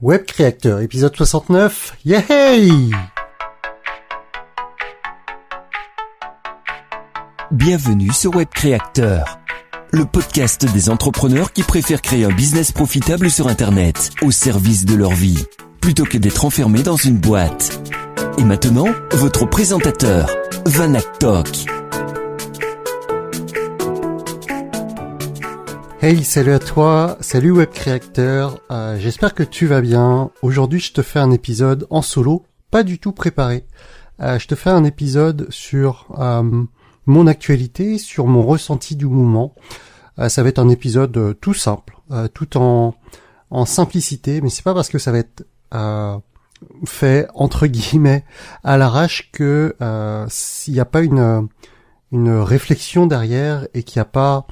Web Créateur, épisode 69, yahey! Bienvenue sur Web Créateur, le podcast des entrepreneurs qui préfèrent créer un business profitable sur Internet, au service de leur vie, plutôt que d'être enfermés dans une boîte. Et maintenant, votre présentateur, Vanak Tok. Hey, salut à toi, salut Web Créateur, j'espère que tu vas bien. Aujourd'hui, je te fais un épisode en solo, pas du tout préparé. Je te fais un épisode sur mon actualité, sur mon ressenti du moment. Ça va être un épisode tout simple, tout en simplicité, mais c'est pas parce que ça va être fait entre guillemets à l'arrache que s'il n'y a pas une réflexion derrière et qu'il n'y a pas,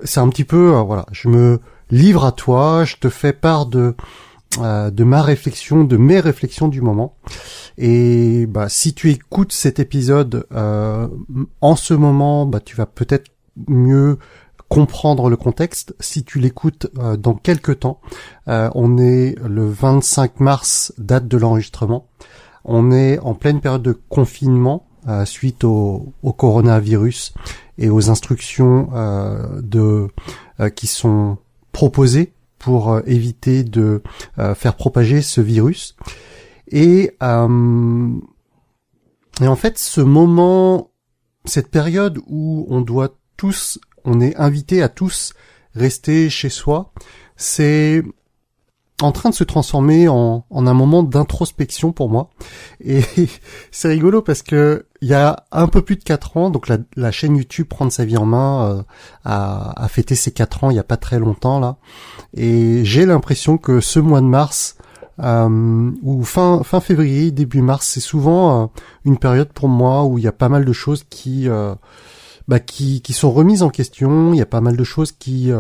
c'est un petit peu voilà, je me livre à toi, je te fais part de ma réflexion, de mes réflexions du moment. Et si tu écoutes cet épisode en ce moment, tu vas peut-être mieux comprendre le contexte. Si tu l'écoutes dans quelques temps, on est le 25 mars, date de l'enregistrement. On est en pleine période de confinement suite au coronavirus et aux instructions qui sont proposées pour éviter de faire propager ce virus. Et en fait, ce moment, cette période où on est invité à tous rester chez soi, c'est en train de se transformer en un moment d'introspection pour moi. Et c'est rigolo parce que il y a un peu plus de 4 ans, donc la chaîne YouTube Prendre sa vie en main a fêté ses 4 ans il y a pas très longtemps là. Et j'ai l'impression que ce mois de mars ou fin février, début mars, c'est souvent une période pour moi où il y a pas mal de choses qui sont remises en question, il y a pas mal de choses qui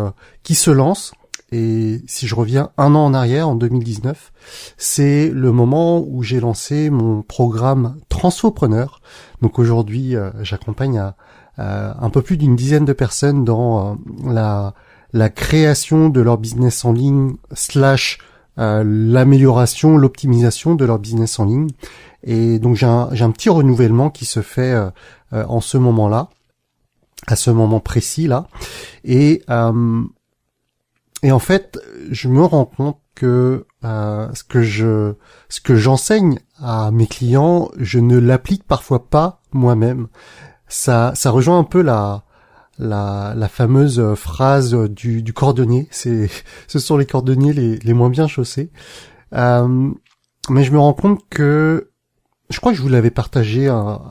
se lancent. Et si je reviens un an en arrière, en 2019, c'est le moment où j'ai lancé mon programme Transfopreneur. Donc aujourd'hui, j'accompagne un peu plus d'une dizaine de personnes dans la création de leur business en ligne / l'amélioration, l'optimisation de leur business en ligne. Et donc j'ai un petit renouvellement qui se fait en ce moment-là, à ce moment précis là. Et en fait, je me rends compte que ce que j'enseigne à mes clients, je ne l'applique parfois pas moi-même. Ça rejoint un peu la fameuse phrase du cordonnier. Ce sont les cordonniers les moins bien chaussés. Mais je me rends compte que, je crois que je vous l'avais partagé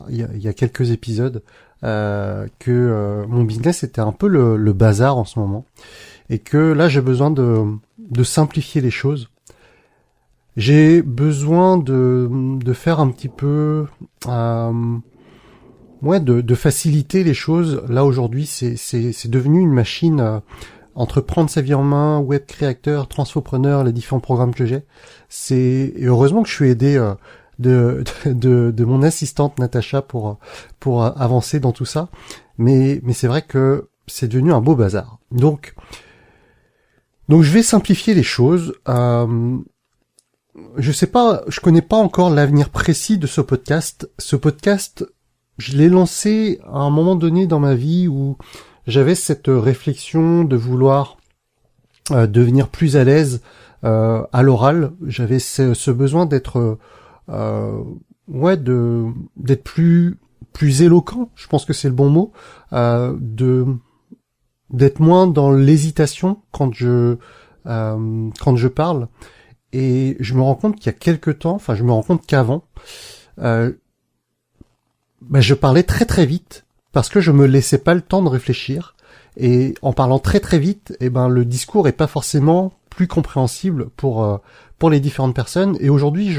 il y a quelques épisodes, que mon business était un peu le bazar en ce moment. Et que là, j'ai besoin de simplifier les choses. J'ai besoin de faire un petit peu, de faciliter les choses. Là, aujourd'hui, c'est devenu une machine entre Prendre sa vie en main, Web Créateur, Transfopreneur, les différents programmes que j'ai. Et heureusement que je suis aidé de mon assistante Natacha pour avancer dans tout ça. Mais c'est vrai que c'est devenu un beau bazar. Donc je vais simplifier les choses. Je connais pas encore l'avenir précis de ce podcast. Ce podcast, je l'ai lancé à un moment donné dans ma vie où j'avais cette réflexion de vouloir devenir plus à l'aise à l'oral. J'avais ce besoin d'être d'être plus éloquent. Je pense que c'est le bon mot. D'être moins dans l'hésitation quand je parle. Et je me rends compte qu'il y a quelques temps, je me rends compte qu'avant, je parlais très très vite parce que je me laissais pas le temps de réfléchir. Et en parlant très très vite, le discours est pas forcément plus compréhensible pour les différentes personnes. Et aujourd'hui,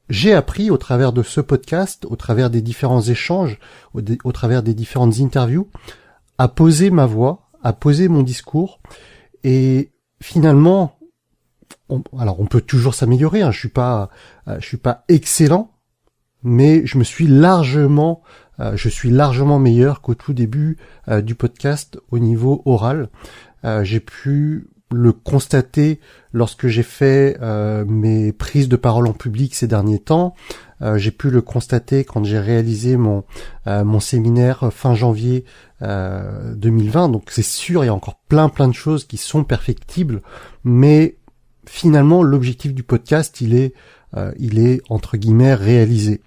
j'ai appris au travers de ce podcast, au travers des différents échanges, au travers des différentes interviews, à poser ma voix, à poser mon discours. Et finalement, on peut toujours s'améliorer, je suis pas excellent, mais je suis largement meilleur qu'au tout début du podcast au niveau oral. J'ai pu le constater lorsque j'ai fait mes prises de parole en public ces derniers temps. J'ai pu le constater quand j'ai réalisé mon séminaire fin janvier 2020. Donc c'est sûr, il y a encore plein de choses qui sont perfectibles, mais finalement l'objectif du podcast, il est entre guillemets réalisé.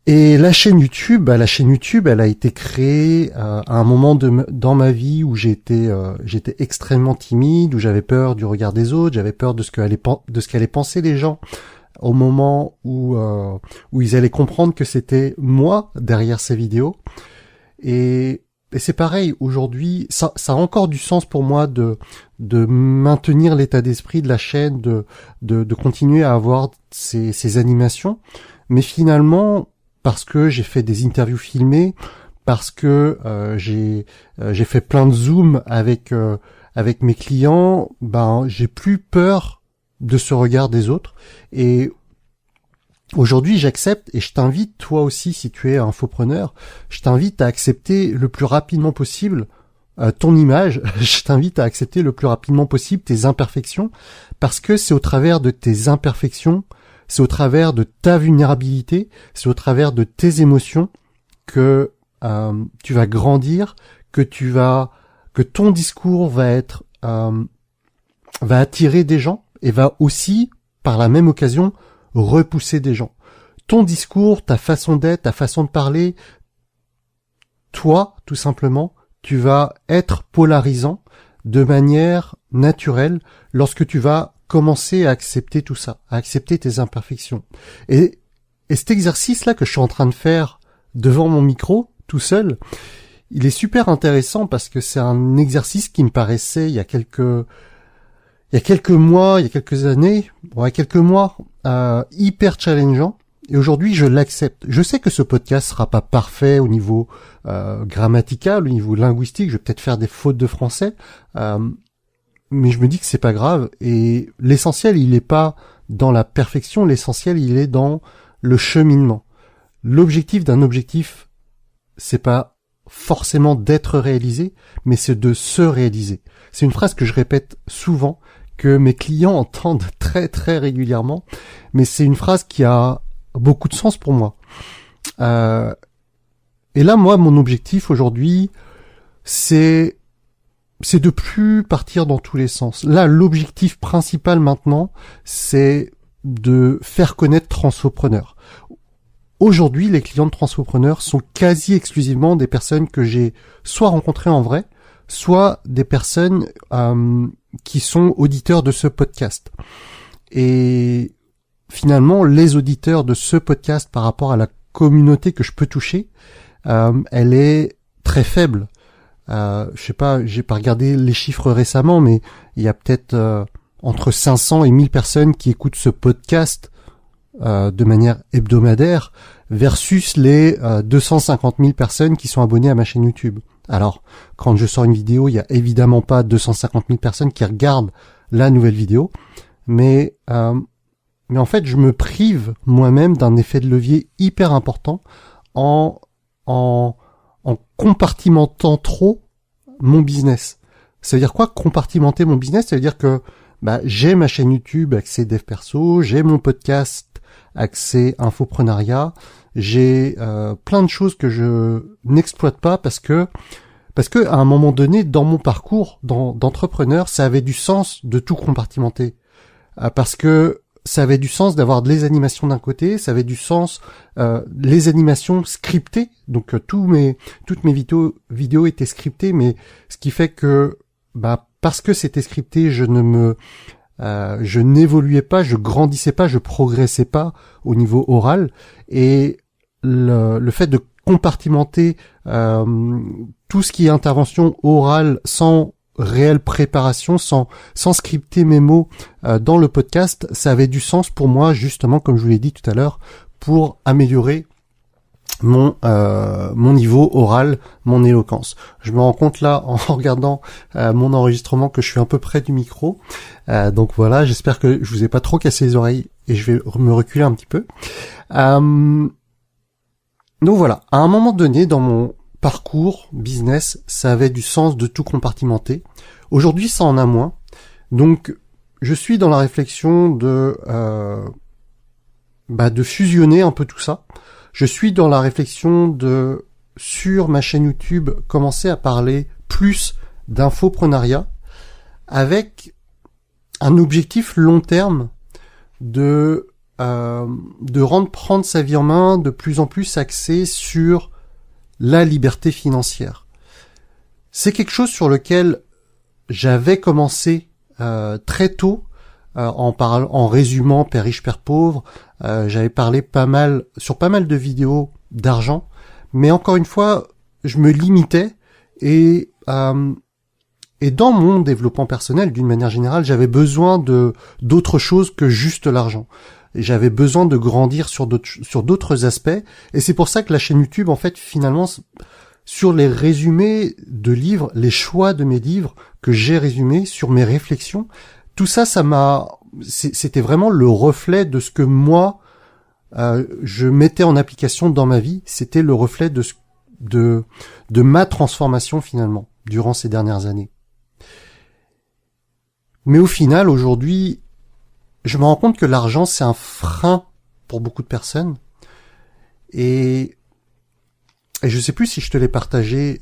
Et la chaîne YouTube, elle a été créée à un moment dans ma vie où j'étais extrêmement timide, où j'avais peur du regard des autres, j'avais peur de ce qu'allaient penser les gens au moment où ils allaient comprendre que c'était moi derrière ces vidéos. Et c'est pareil, aujourd'hui, ça a encore du sens pour moi de maintenir l'état d'esprit de la chaîne, de continuer à avoir ces animations, mais finalement, parce que j'ai fait des interviews filmées, parce que j'ai fait plein de zooms avec mes clients, j'ai plus peur de ce regard des autres. Et aujourd'hui, j'accepte, et je t'invite, toi aussi, si tu es infopreneur, je t'invite à accepter le plus rapidement possible ton image, je t'invite à accepter le plus rapidement possible tes imperfections, parce que c'est au travers de tes imperfections, c'est au travers de ta vulnérabilité, c'est au travers de tes émotions que tu vas grandir, que ton discours va attirer des gens et va aussi, par la même occasion, repousser des gens. Ton discours, ta façon d'être, ta façon de parler, toi, tout simplement, tu vas être polarisant de manière naturelle lorsque tu vas commencer à accepter tout ça, à accepter tes imperfections. Et cet exercice-là que je suis en train de faire devant mon micro, tout seul, il est super intéressant parce que c'est un exercice qui me paraissait il y a quelques mois, hyper challengeant. Et aujourd'hui, je l'accepte. Je sais que ce podcast sera pas parfait au niveau grammatical, au niveau linguistique. Je vais peut-être faire des fautes de français. Mais je me dis que c'est pas grave, et l'essentiel, il est pas dans la perfection, l'essentiel, il est dans le cheminement. L'objectif d'un objectif, c'est pas forcément d'être réalisé, mais c'est de se réaliser. C'est une phrase que je répète souvent, que mes clients entendent très très régulièrement, mais c'est une phrase qui a beaucoup de sens pour moi. Et là, moi, mon objectif aujourd'hui, c'est de plus partir dans tous les sens. Là, l'objectif principal maintenant, c'est de faire connaître Transfopreneur. Aujourd'hui, les clients de Transfopreneur sont quasi exclusivement des personnes que j'ai soit rencontrées en vrai, soit des personnes qui sont auditeurs de ce podcast. Et finalement, les auditeurs de ce podcast par rapport à la communauté que je peux toucher, elle est très faible. Je sais pas, j'ai pas regardé les chiffres récemment, mais il y a peut-être entre 500 et 1000 personnes qui écoutent ce podcast de manière hebdomadaire versus les 250 000 personnes qui sont abonnées à ma chaîne YouTube. Alors, quand je sors une vidéo, il y a évidemment pas 250 000 personnes qui regardent la nouvelle vidéo, mais en fait, je me prive moi-même d'un effet de levier hyper important en compartimentant trop mon business. Ça veut dire quoi, compartimenter mon business? Ça veut dire que j'ai ma chaîne YouTube accès Dev Perso, j'ai mon podcast accès Infoprenariat, j'ai plein de choses que je n'exploite pas parce que à un moment donné dans mon parcours d'entrepreneur, ça avait du sens de tout compartimenter. Parce que ça avait du sens d'avoir les animations d'un côté, ça avait du sens les animations scriptées, donc toutes mes vidéos étaient scriptées, mais ce qui fait que parce que c'était scripté, je n'évoluais pas, je grandissais pas, je progressais pas au niveau oral, et le fait de compartimenter tout ce qui est intervention orale sans réelle préparation, sans scripter mes mots dans le podcast, ça avait du sens pour moi, justement, comme je vous l'ai dit tout à l'heure, pour améliorer mon niveau oral, mon éloquence. Je me rends compte là, en regardant mon enregistrement, que je suis un peu près du micro. Donc voilà, j'espère que je vous ai pas trop cassé les oreilles et je vais me reculer un petit peu. Donc voilà, à un moment donné dans mon parcours, business, ça avait du sens de tout compartimenter. Aujourd'hui, ça en a moins. Donc, je suis dans la réflexion de fusionner un peu tout ça. Je suis dans la réflexion de, sur ma chaîne YouTube, commencer à parler plus d'infoprenariat avec un objectif long terme de prendre sa vie en main, de plus en plus axé sur la liberté financière. C'est quelque chose sur lequel j'avais commencé très tôt en résumant Père riche, Père pauvre. J'avais parlé sur pas mal de vidéos d'argent, mais encore une fois, je me limitais et dans mon développement personnel, d'une manière générale, j'avais besoin d'autre chose que juste l'argent. Et j'avais besoin de grandir sur d'autres aspects, et c'est pour ça que la chaîne YouTube, en fait, finalement, sur les résumés de livres, les choix de mes livres que j'ai résumés, sur mes réflexions, tout ça, c'était vraiment le reflet de ce que moi, je mettais en application dans ma vie. C'était le reflet de ma transformation, finalement, durant ces dernières années. Mais au final, aujourd'hui, je me rends compte que l'argent, c'est un frein pour beaucoup de personnes. Et je sais plus si je te l'ai partagé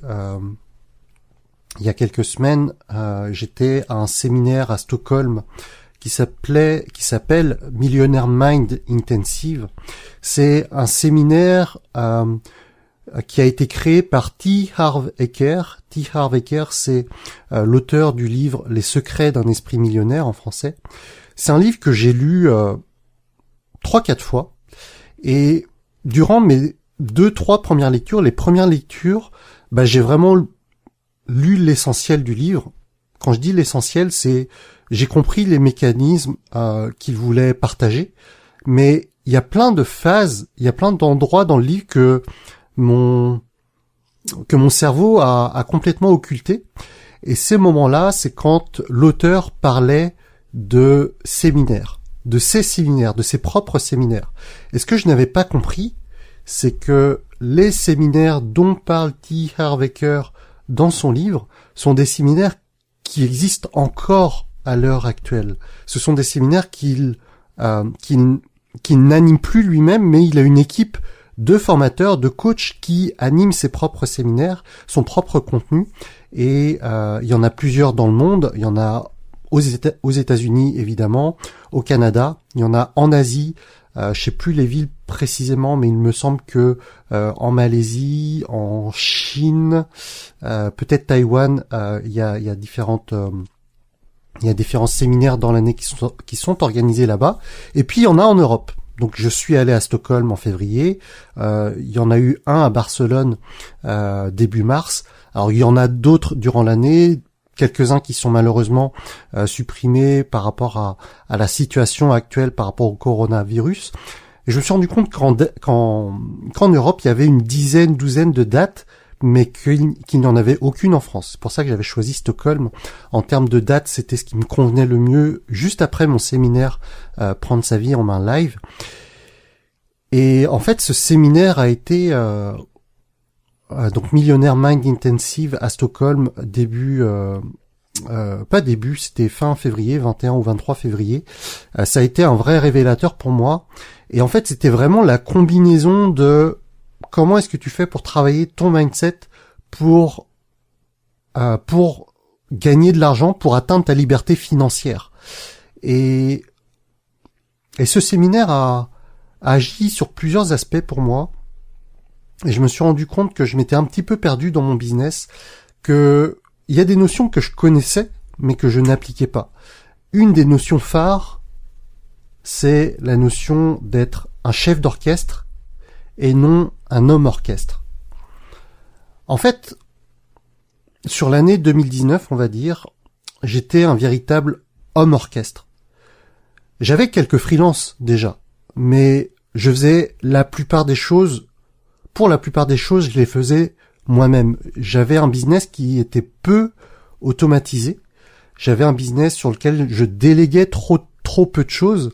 il y a quelques semaines. J'étais à un séminaire à Stockholm qui s'appelle Millionaire Mind Intensive. C'est un séminaire qui a été créé par T. Harv Eker. T. Harv Eker, c'est l'auteur du livre Les secrets d'un esprit millionnaire en français. C'est un livre que j'ai lu 3-4 fois, et durant mes 2-3 premières lectures, les premières lectures, j'ai vraiment lu l'essentiel du livre. Quand je dis l'essentiel, c'est j'ai compris les mécanismes qu'il voulait partager, mais il y a plein de phases, il y a plein d'endroits dans le livre que mon cerveau a complètement occulté. Et ces moments-là, c'est quand l'auteur parlait de séminaires, de ses propres séminaires. Et ce que je n'avais pas compris, c'est que les séminaires dont parle T. Harv Eker dans son livre sont des séminaires qui existent encore à l'heure actuelle. Ce sont des séminaires qu'il n'anime plus lui-même, mais il a une équipe de formateurs, de coachs qui animent ses propres séminaires, son propre contenu. Et il y en a plusieurs dans le monde. Il y en a aux États-Unis, évidemment, au Canada. Il y en a en Asie. Je sais plus les villes précisément, mais il me semble que en Malaisie, en Chine, peut-être Taïwan, il y a différents séminaires dans l'année qui sont organisés là-bas. Et puis il y en a en Europe. Donc je suis allé à Stockholm en février. Il y en a eu un à Barcelone début mars. Alors il y en a d'autres durant l'année. Quelques-uns qui sont malheureusement supprimés par rapport à la situation actuelle par rapport au coronavirus. Et je me suis rendu compte qu'en Europe, il y avait une douzaine de dates, mais qu'il n'y en avait aucune en France. C'est pour ça que j'avais choisi Stockholm. En termes de dates, c'était ce qui me convenait le mieux, juste après mon séminaire Prendre sa vie en main live. Et en fait, ce séminaire a été... donc Millionaire Mind Intensive à Stockholm c'était fin février, 21 ou 23 février. Ça a été un vrai révélateur pour moi. Et en fait, c'était vraiment la combinaison de comment est-ce que tu fais pour travailler ton mindset pour gagner de l'argent, pour atteindre ta liberté financière. Et ce séminaire a agi sur plusieurs aspects pour moi. Et je me suis rendu compte que je m'étais un petit peu perdu dans mon business, que il y a des notions que je connaissais, mais que je n'appliquais pas. Une des notions phares, c'est la notion d'être un chef d'orchestre et non un homme orchestre. En fait, sur l'année 2019, on va dire, j'étais un véritable homme orchestre. J'avais quelques freelances déjà, mais je faisais pour la plupart des choses, je les faisais moi-même. J'avais un business qui était peu automatisé. J'avais un business sur lequel je déléguais trop peu de choses.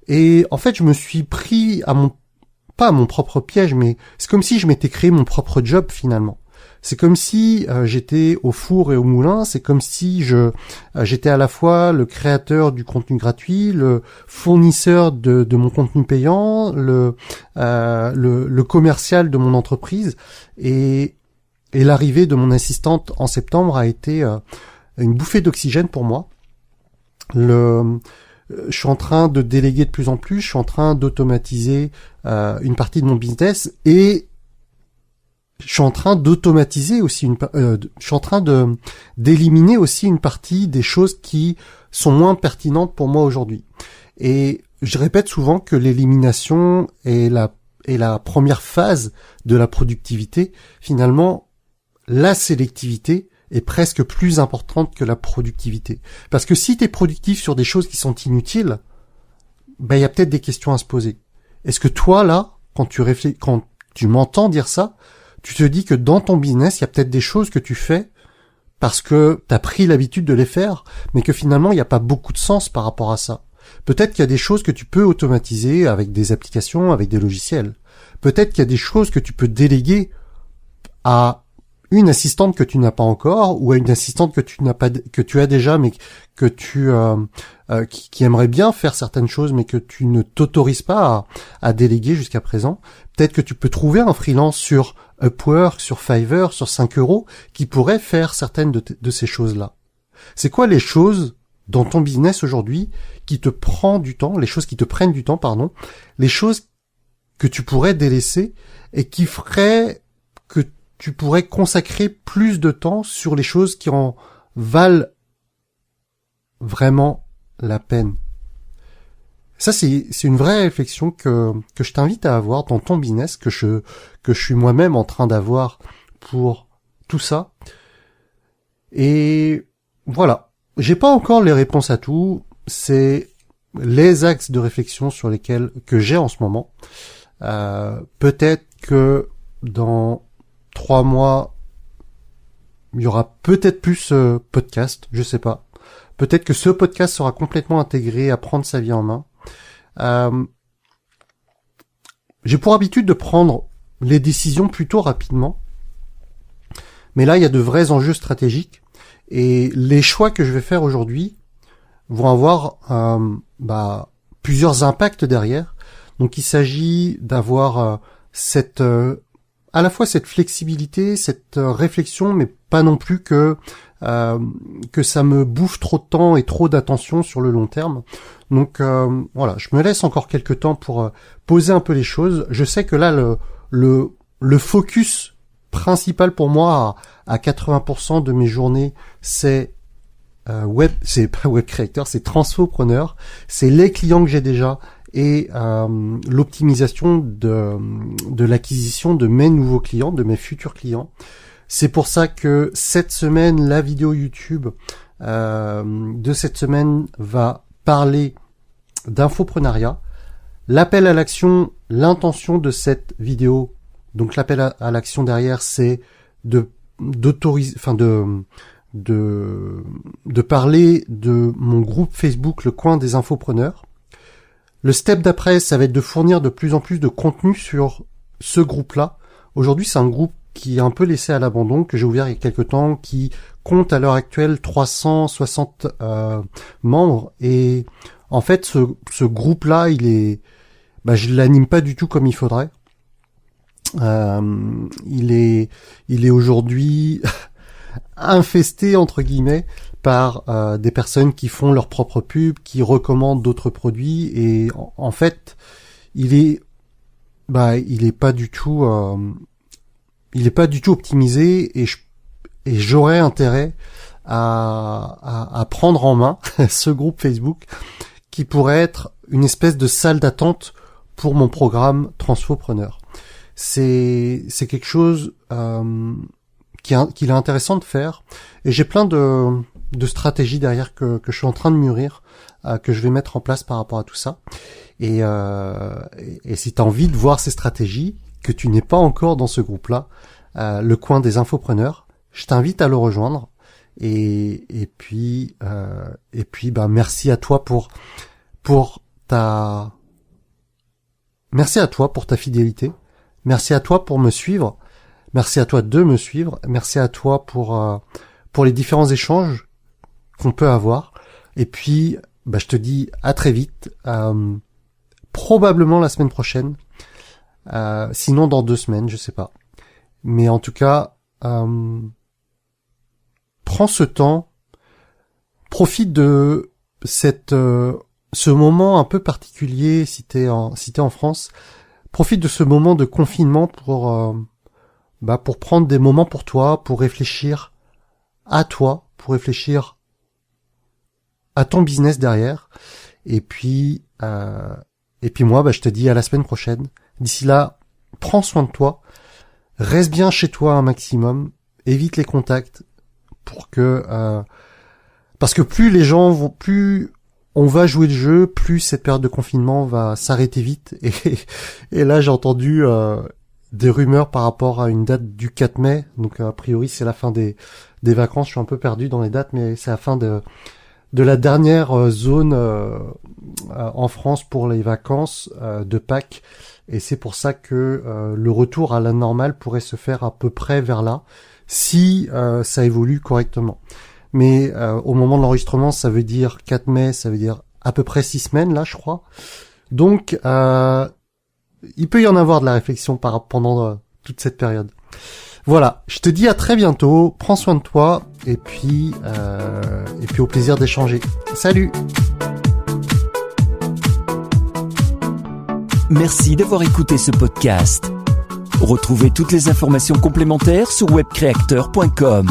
Et en fait, je me suis pris pas mon propre piège, mais c'est comme si je m'étais créé mon propre job finalement. C'est comme si j'étais au four et au moulin, c'est comme si j'étais à la fois le créateur du contenu gratuit, le fournisseur de mon contenu payant, le commercial de mon entreprise, et l'arrivée de mon assistante en septembre a été une bouffée d'oxygène pour moi. Je suis en train de déléguer de plus en plus, je suis en train d'automatiser une partie de mon business, et je suis en train d'automatiser aussi je suis en train d'éliminer aussi une partie des choses qui sont moins pertinentes pour moi aujourd'hui. Et je répète souvent que l'élimination est la première phase de la productivité. Finalement, la sélectivité est presque plus importante que la productivité. Parce que si tu es productif sur des choses qui sont inutiles, ben il y a peut-être des questions à se poser. Est-ce que toi là, quand tu m'entends dire ça, tu te dis que dans ton business, il y a peut-être des choses que tu fais parce que tu as pris l'habitude de les faire, mais que finalement, il n'y a pas beaucoup de sens par rapport à ça. Peut-être qu'il y a des choses que tu peux automatiser avec des applications, avec des logiciels. Peut-être qu'il y a des choses que tu peux déléguer à une assistante que tu n'as pas encore, ou à une assistante que tu as déjà, mais que qui aimerait bien faire certaines choses, mais que tu ne t'autorises pas à déléguer jusqu'à présent. Peut-être que tu peux trouver un freelance sur Upwork, sur Fiverr, sur 5 € qui pourrait faire certaines de ces choses-là. C'est quoi les choses dans ton business aujourd'hui qui te prend du temps, les choses qui te prennent du temps, les choses que tu pourrais délaisser et qui feraient que tu pourrais consacrer plus de temps sur les choses qui en valent vraiment la peine. Ça, c'est une vraie réflexion que je t'invite à avoir dans ton business, que je suis moi-même en train d'avoir pour tout ça. Et voilà. J'ai pas encore les réponses à tout. C'est les axes de réflexion que j'ai en ce moment. Peut-être que dans 3 mois, il y aura peut-être plus ce podcast, je sais pas. Peut-être que ce podcast sera complètement intégré à prendre sa vie en main. J'ai pour habitude de prendre les décisions plutôt rapidement. Mais là, il y a de vrais enjeux stratégiques. Et les choix que je vais faire aujourd'hui vont avoir plusieurs impacts derrière. Donc il s'agit d'avoir à la fois cette flexibilité, cette réflexion, mais pas non plus que ça me bouffe trop de temps et trop d'attention sur le long terme. Donc voilà, je me laisse encore quelques temps pour poser un peu les choses. Je sais que là le focus principal pour moi à 80% de mes journées, c'est c'est pas web créateur, c'est transfopreneur, c'est les clients que j'ai déjà et l'optimisation de l'acquisition de mes nouveaux clients, de mes futurs clients. C'est pour ça que cette semaine, la vidéo YouTube de cette semaine va parler d'infoprenariat. L'appel à l'action, l'intention de cette vidéo, donc l'appel à l'action derrière, c'est de parler de mon groupe Facebook, le coin des infopreneurs. Le step d'après, ça va être de fournir de plus en plus de contenu sur ce groupe-là. Aujourd'hui, c'est un groupe qui est un peu laissé à l'abandon, que j'ai ouvert il y a quelques temps, qui compte à l'heure actuelle 360 membres. Et en fait, ce groupe-là, je l'anime pas du tout comme il faudrait. Il est aujourd'hui infesté entre guillemets par des personnes qui font leur propre pub, qui recommandent d'autres produits, et en fait il est pas du tout optimisé, et j'aurais intérêt à prendre en main ce groupe Facebook qui pourrait être une espèce de salle d'attente pour mon programme Transfopreneur. C'est quelque chose qu'il est intéressant de faire, et j'ai plein de stratégies derrière que je suis en train de mûrir, que je vais mettre en place par rapport à tout ça. Et si tu as envie de voir ces stratégies, que tu n'es pas encore dans ce groupe-là, le coin des infopreneurs, je t'invite à le rejoindre. Et puis merci à toi pour ta merci à toi pour ta fidélité. Merci à toi pour me suivre. Merci à toi de me suivre. Merci à toi pour les différents échanges qu'on peut avoir. Et puis, je te dis à très vite. Probablement la semaine prochaine. Sinon dans 2 semaines, je sais pas. Mais en tout cas, prends ce temps. Profite de ce moment un peu particulier si t'es en France. Profite de ce moment de confinement pour prendre des moments pour toi, pour réfléchir à toi, pour réfléchir à ton business derrière. Et puis moi, je te dis à la semaine prochaine. D'ici là, prends soin de toi. Reste bien chez toi un maximum. Évite les contacts parce que plus on va jouer le jeu, plus cette période de confinement va s'arrêter vite. Et là, j'ai entendu des rumeurs par rapport à une date du 4 mai. Donc, a priori, c'est la fin des vacances. Je suis un peu perdu dans les dates, mais c'est la fin de la dernière zone en France pour les vacances de Pâques. Et c'est pour ça que le retour à la normale pourrait se faire à peu près vers là, si ça évolue correctement. Mais au moment de l'enregistrement, ça veut dire 4 mai, ça veut dire à peu près 6 semaines, là, je crois. Donc, il peut y en avoir de la réflexion pendant toute cette période. Voilà, je te dis à très bientôt, prends soin de toi, et puis au plaisir d'échanger. Salut! Merci d'avoir écouté ce podcast. Retrouvez toutes les informations complémentaires sur webcreateur.com.